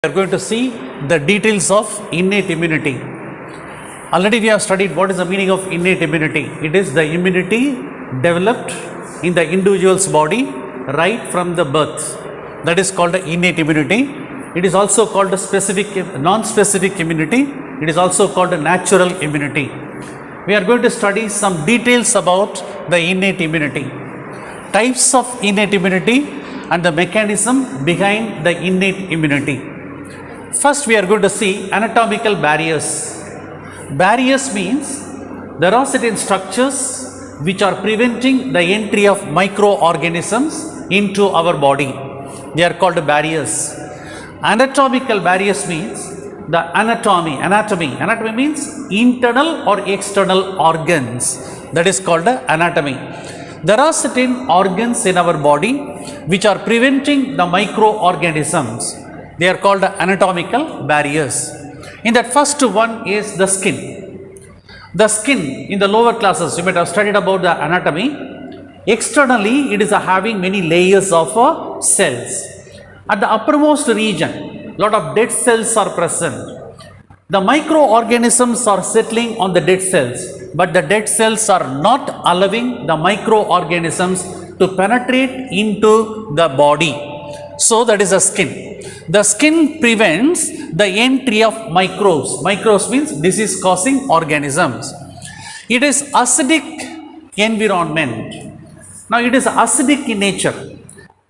We are going to see the details of innate immunity. Already we have studied what is the meaning of innate immunity. It is the immunity developed in the individual's body right from the birth. That is called the innate immunity. It is also called the non-specific immunity. It is also called the natural immunity. We are going to study some details about the innate immunity, types of innate immunity and the mechanism behind the innate immunity. First, we are going to see anatomical barriers. Barriers means there are certain structures which are preventing the entry of microorganisms into our body. They are called barriers. Anatomical barriers means the anatomy. Anatomy means internal or external organs. That is called anatomy. There are certain organs in our body which are preventing the microorganisms. They are called anatomical barriers. In that first one is the skin. The skin in the lower classes, you might have studied about the anatomy. Externally, it is having many layers of cells. At the uppermost region, lot of dead cells are present. The microorganisms are settling on the dead cells, but the dead cells are not allowing the microorganisms to penetrate into the body. So that is the skin. The skin prevents the entry of microbes. Microbes means disease causing organisms. It is acidic environment. Now it is acidic in nature.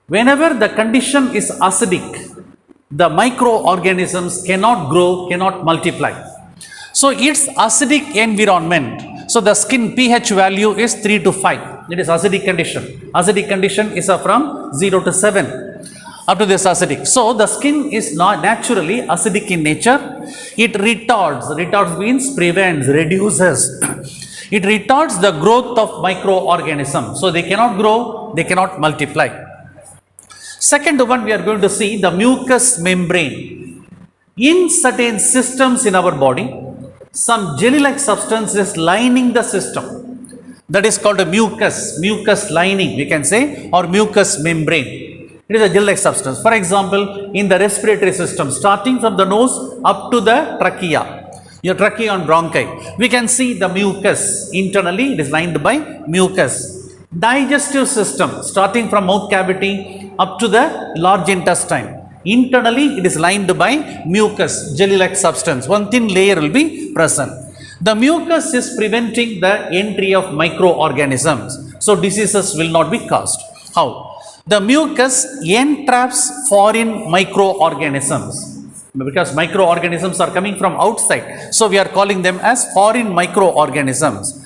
Whenever the condition is acidic, the microorganisms cannot grow, cannot multiply. So it's acidic environment. So the skin pH value is 3 to 5. It is acidic condition. Acidic condition is from 0 to 7. Up to this acidic. So the skin is not naturally acidic in nature. It retards means prevents, reduces. It retards the growth of microorganisms. So they cannot grow, they cannot multiply. Second one, we are going to see the mucous membrane. In certain systems in our body, some jelly-like substance is lining the system. That is called a mucus lining, we can say, or mucous membrane. It is a gel-like substance. For example, in the respiratory system, starting from the nose up to the trachea, your trachea and bronchi, we can see the mucus. Internally, it is lined by mucus. Digestive system, starting from mouth cavity up to the large intestine. Internally, it is lined by mucus, jelly-like substance. One thin layer will be present. The mucus is preventing the entry of microorganisms. So, diseases will not be caused. How? The mucus entraps foreign microorganisms, because microorganisms are coming from outside. So we are calling them as foreign microorganisms.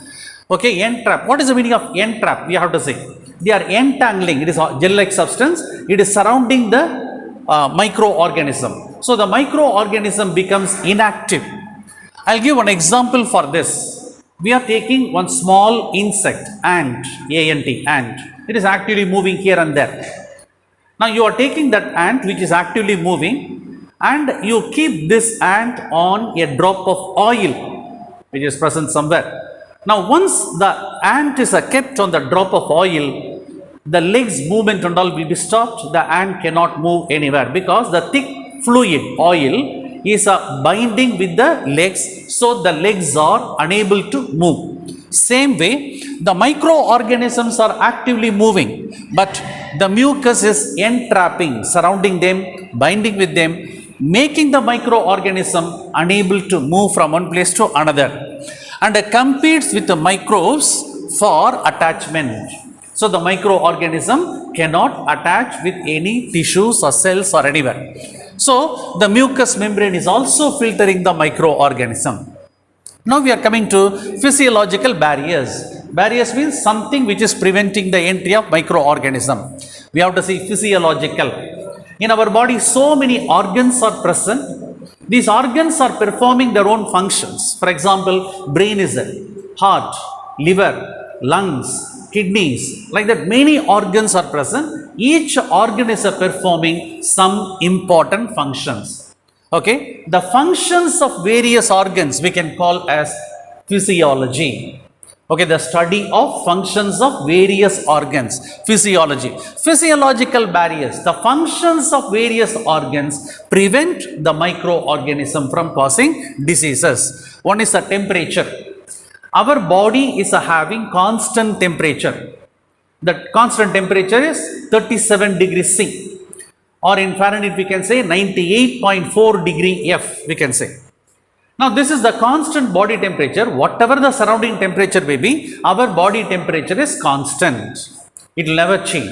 Okay, entrap. What is the meaning of entrap? We have to say they are entangling. It is a gel-like substance. It is surrounding the microorganism. So the microorganism becomes inactive. I'll give one example for this. We are taking one small insect, ant, ant. It is actively moving here and there. Now you are taking that ant which is actively moving and you keep this ant on a drop of oil which is present somewhere. Now once the ant is kept on the drop of oil, the legs movement and all will be stopped. The ant cannot move anywhere because the thick fluid, oil, is binding with the legs, so the legs are unable to move. Same way, the microorganisms are actively moving, but the mucus is entrapping, surrounding them, binding with them, making the microorganism unable to move from one place to another, and competes with the microbes for attachment. So the microorganism cannot attach with any tissues or cells or anywhere. So the mucous membrane is also filtering the microorganism. Now we are coming to physiological barriers. Barriers means something which is preventing the entry of microorganism. We have to see physiological. In our body, so many organs are present. These organs are performing their own functions. For example, brain is there, heart, liver, lungs, kidneys, like that many organs are present. Each organ is performing some important functions. Okay, the functions of various organs we can call as physiology. Okay, the study of functions of various organs, physiology. Physiological barriers, the functions of various organs prevent the microorganism from causing diseases. One is the temperature. Our body is having constant temperature. The constant temperature is 37 degrees C, or in Fahrenheit we can say 98.4 degree F, we can say. Now this is the constant body temperature. Whatever the surrounding temperature may be, our body temperature is constant. It will never change.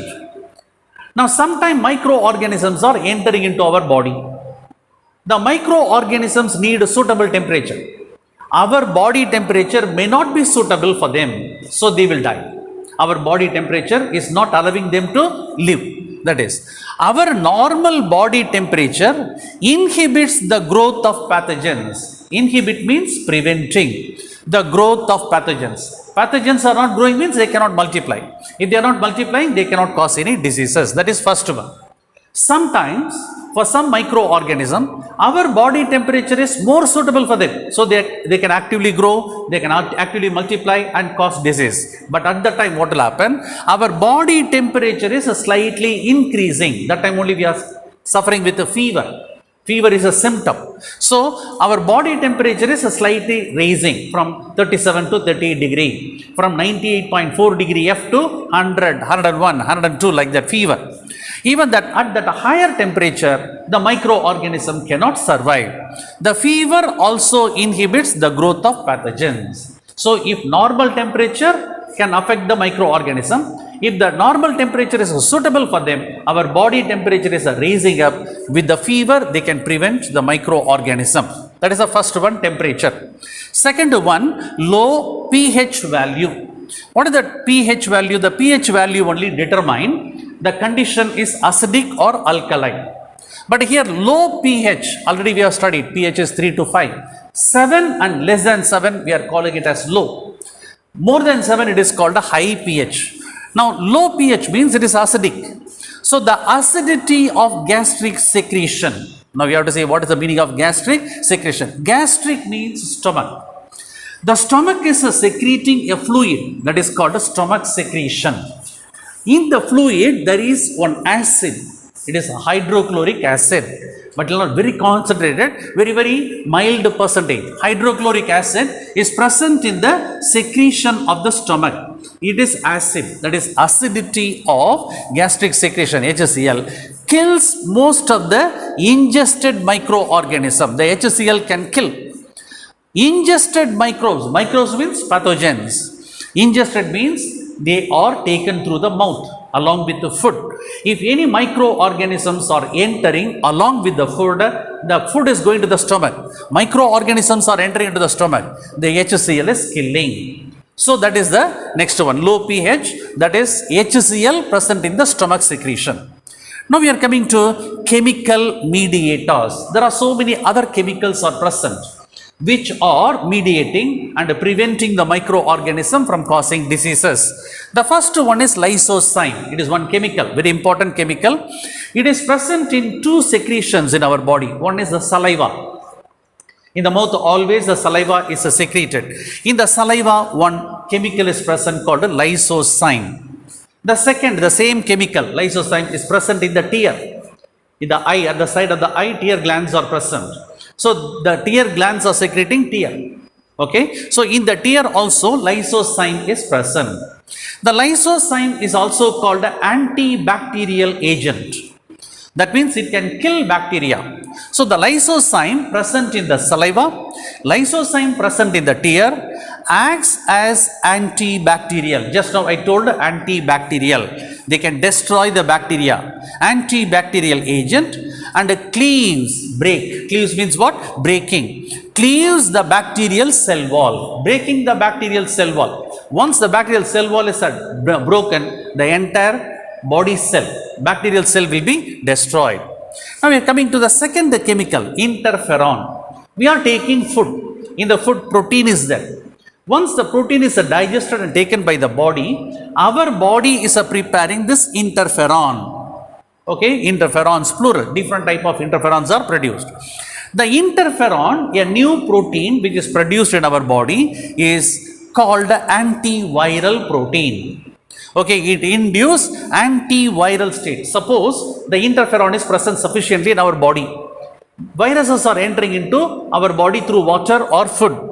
Now sometimes microorganisms are entering into our body. The microorganisms need a suitable temperature. Our body temperature may not be suitable for them, so they will die. Our body temperature is not allowing them to live. That is, our normal body temperature inhibits the growth of pathogens. Inhibit means preventing the growth of pathogens. Pathogens are not growing means they cannot multiply. If they are not multiplying, they cannot cause any diseases. That is first one. Sometimes for some microorganism, our body temperature is more suitable for them. So they can actively grow, they can actively multiply and cause disease. But at that time what will happen? Our body temperature is slightly increasing. That time only we are suffering with a fever. Fever is a symptom. So our body temperature is slightly raising from 37 to 38 degree, from 98.4 degree F to 100, 101, 102 like that fever. Even that at that higher temperature, the microorganism cannot survive. The fever also inhibits the growth of pathogens. So if normal temperature can affect the microorganism, if the normal temperature is suitable for them, our body temperature is raising up. With the fever, they can prevent the microorganism. That is the first one, temperature. Second one, low pH value. What is the pH value? The pH value only determine the condition is acidic or alkaline. But here low pH, already we have studied, pH is 3 to 5. 7 and less than 7, we are calling it as low. More than 7, it is called a high pH. Now, low pH means it is acidic. So, the acidity of gastric secretion. Now, we have to say what is the meaning of gastric secretion. Gastric means stomach. The stomach is secreting a fluid that is called a stomach secretion. In the fluid, there is one acid. It is hydrochloric acid, but not very concentrated, very mild percentage. Hydrochloric acid is present in the secretion of the stomach. It is acid, that is acidity of gastric secretion, HCl, kills most of the ingested microorganism. The HCl can kill. Ingested microbes, microbes means pathogens. Ingested means they are taken through the mouth along with the food. If any microorganisms are entering along with the food is going to the stomach. Microorganisms are entering into the stomach. The HCl is killing. So that is the next one, low pH, that is HCl present in the stomach secretion. Now we are coming to chemical mediators. There are so many other chemicals are present which are mediating and preventing the microorganism from causing diseases. The first one is lysozyme. It is one chemical, very important chemical. It is present in two secretions in our body. One is the saliva. In the mouth, always the saliva is secreted. In the saliva, one chemical is present called lysozyme. The second, the same chemical, lysozyme, is present in the tear. In the eye, at the side of the eye, tear glands are present. So, the tear glands are secreting tear. Okay. So, in the tear also, lysozyme is present. The lysozyme is also called an antibacterial agent. That means it can kill bacteria. So, the lysozyme present in the saliva, lysozyme present in the tear acts as antibacterial. Just now I told antibacterial. They can destroy the bacteria. Antibacterial agent and cleaves, break. Cleaves means what? Breaking. Cleaves the bacterial cell wall. Breaking the bacterial cell wall. Once the bacterial cell wall is broken, the entire body cell, bacterial cell will be destroyed. Now we are coming to the second chemical, interferon. We are taking food. In the food, protein is there. Once the protein is digested and taken by the body, our body is preparing this interferon. Okay, interferons plural, different type of interferons are produced. The interferon, a new protein which is produced in our body, is called antiviral protein. Okay, it induces antiviral state. Suppose the interferon is present sufficiently in our body. Viruses are entering into our body through water or food.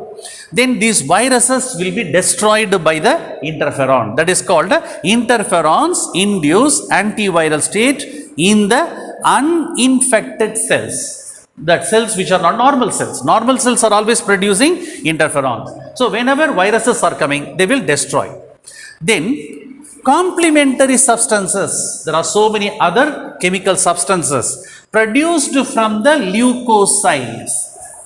Then these viruses will be destroyed by the interferon. That is called interferons induce antiviral state in the uninfected cells. That cells which are not normal cells. Normal cells are always producing interferons. So whenever viruses are coming, they will destroy. Then complementary substances. There are so many other chemical substances produced from the leukocytes.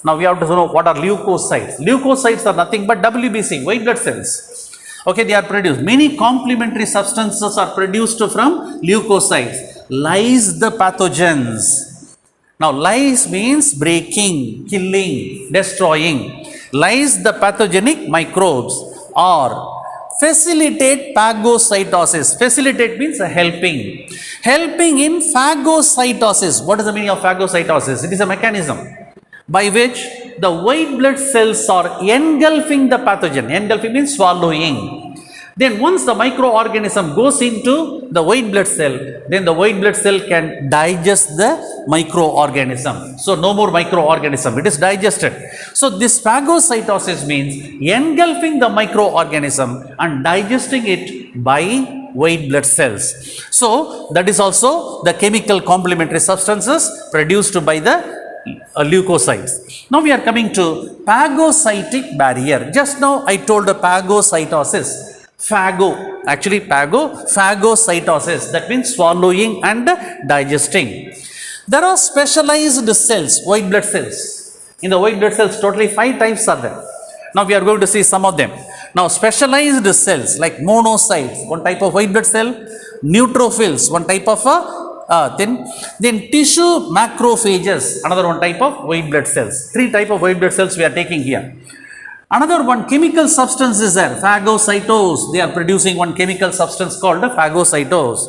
Now we have to know what are leukocytes. Leukocytes are nothing but WBC, white blood cells. Okay, they are produced. Many complementary substances are produced from leukocytes. Lyse the pathogens. Now lyse means breaking, killing, destroying. Lyse the pathogenic microbes or facilitate phagocytosis. Facilitate means helping. Helping in phagocytosis. What is the meaning of phagocytosis? It is a mechanism by which the white blood cells are engulfing the pathogen. Engulfing means swallowing. Then once the microorganism goes into the white blood cell, then the white blood cell can digest the microorganism. So no more microorganism, it is digested. So this phagocytosis means engulfing the microorganism and digesting it by white blood cells. So that is also the chemical complementary substances produced by the leukocytes. Now we are coming to phagocytic barrier. Just now I told the phagocytosis. Phagocytosis, that means swallowing and digesting. There are specialized cells, white blood cells. In the white blood cells, totally 5 types are there. Now we are going to see some of them. Now specialized cells like monocytes, one type of white blood cell, neutrophils, one type of then tissue macrophages, another one type of white blood cells. 3 type of white blood cells we are taking here. Another one chemical substance is there, phagocytose. They are producing one chemical substance called phagocytose.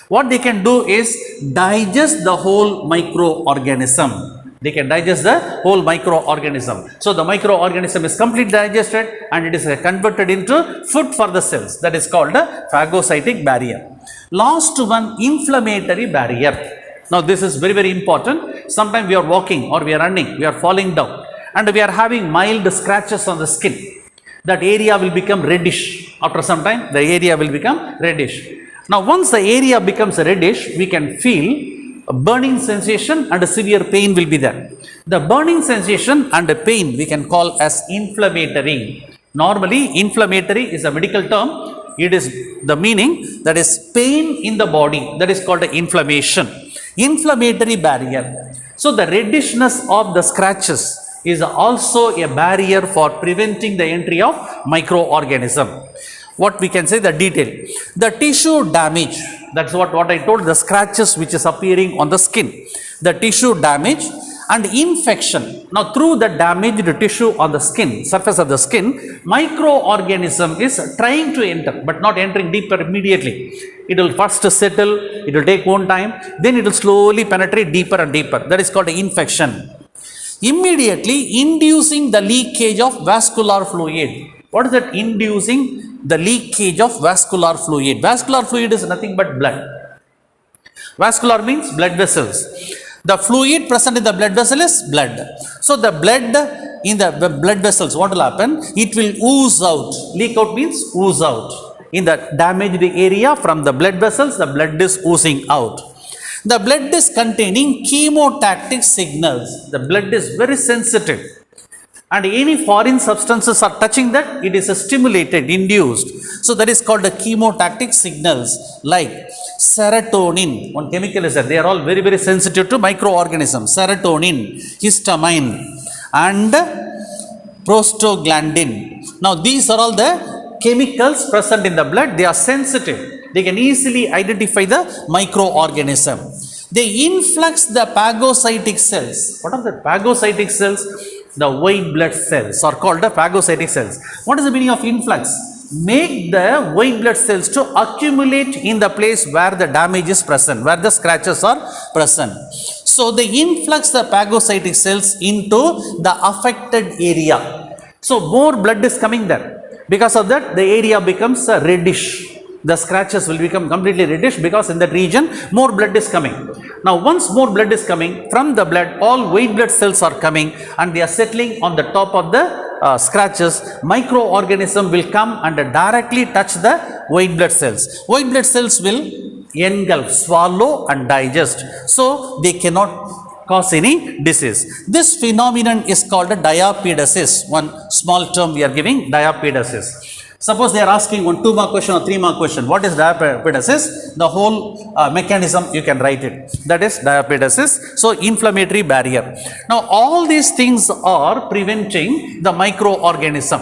What they can do is digest the whole microorganism. They can digest the whole microorganism. So the microorganism is completely digested and it is converted into food for the cells. That is called a phagocytic barrier. Last one, inflammatory barrier. Now this is very, very important. Sometimes we are walking or we are running, we are falling down and we are having mild scratches on the skin. That area will become reddish. After some time, the area will become reddish. Now once the area becomes reddish, we can feel a burning sensation and a severe pain will be there. The burning sensation and the pain we can call as inflammatory. Normally, inflammatory is a medical term. It is the meaning that is pain in the body. That is called inflammation. Inflammatory barrier. So the reddishness of the scratches is also a barrier for preventing the entry of microorganism. What we can say the detail. The tissue damage. That's what I told, the scratches which is appearing on the skin. The tissue damage and infection. Now through the damaged tissue on the skin, surface of the skin, microorganism is trying to enter but not entering deeper immediately. It will first settle, it will take one time, then it will slowly penetrate deeper and deeper. That is called infection. Immediately inducing the leakage of vascular fluid. What is that inducing? The leakage of vascular fluid. Vascular fluid is nothing but blood. Vascular means blood vessels. The fluid present in the blood vessel is blood. So the blood in the blood vessels, what will happen? It will ooze out. Leak out means ooze out. In the damaged area from the blood vessels, the blood is oozing out. The blood is containing chemotactic signals. The blood is very sensitive. And any foreign substances are touching that, it is stimulated, induced. So that is called the chemotactic signals like serotonin. One chemical is there. They are all very, very sensitive to microorganisms. Serotonin, histamine and prostaglandin. Now these are all the chemicals present in the blood. They are sensitive. They can easily identify the microorganism. They influx the phagocytic cells. What are the phagocytic cells? The white blood cells are called the phagocytic cells. What is the meaning of influx? Make the white blood cells to accumulate in the place where the damage is present, where the scratches are present. So they influx the phagocytic cells into the affected area. So more blood is coming there. Because of that, the area becomes reddish. The scratches will become completely reddish because in that region more blood is coming. Now once more blood is coming, from the blood all white blood cells are coming and they are settling on the top of the scratches. Microorganism will come and directly touch the white blood cells. White blood cells will engulf, swallow and digest, so they cannot cause any disease. This phenomenon is called a diapedesis. One small term we are giving, diapedesis. Suppose they are asking one 2 mark question or 3 mark question, what is diapedesis? The whole mechanism you can write it. That is diapedesis. So inflammatory barrier. Now all these things are preventing the microorganism.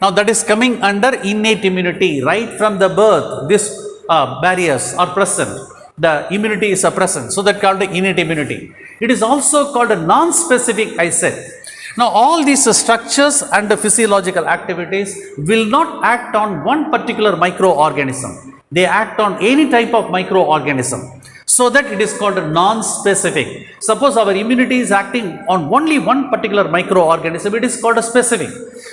Now that is coming under innate immunity. Right from the birth, these barriers are present. The immunity is present. So that called innate immunity. It is also called a non-specific, I said. Now all these structures and the physiological activities will not act on one particular microorganism. They act on any type of microorganism. So that it is called a non-specific. Suppose our immunity is acting on only one particular microorganism, it is called a specific.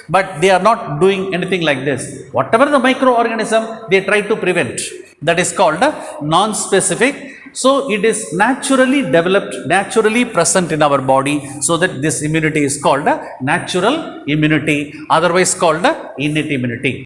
But they are not doing anything like this. Whatever the microorganism, they try to prevent. That is called a non-specific. So it is naturally developed, naturally present in our body, so that this immunity is called a natural immunity, otherwise called a innate immunity.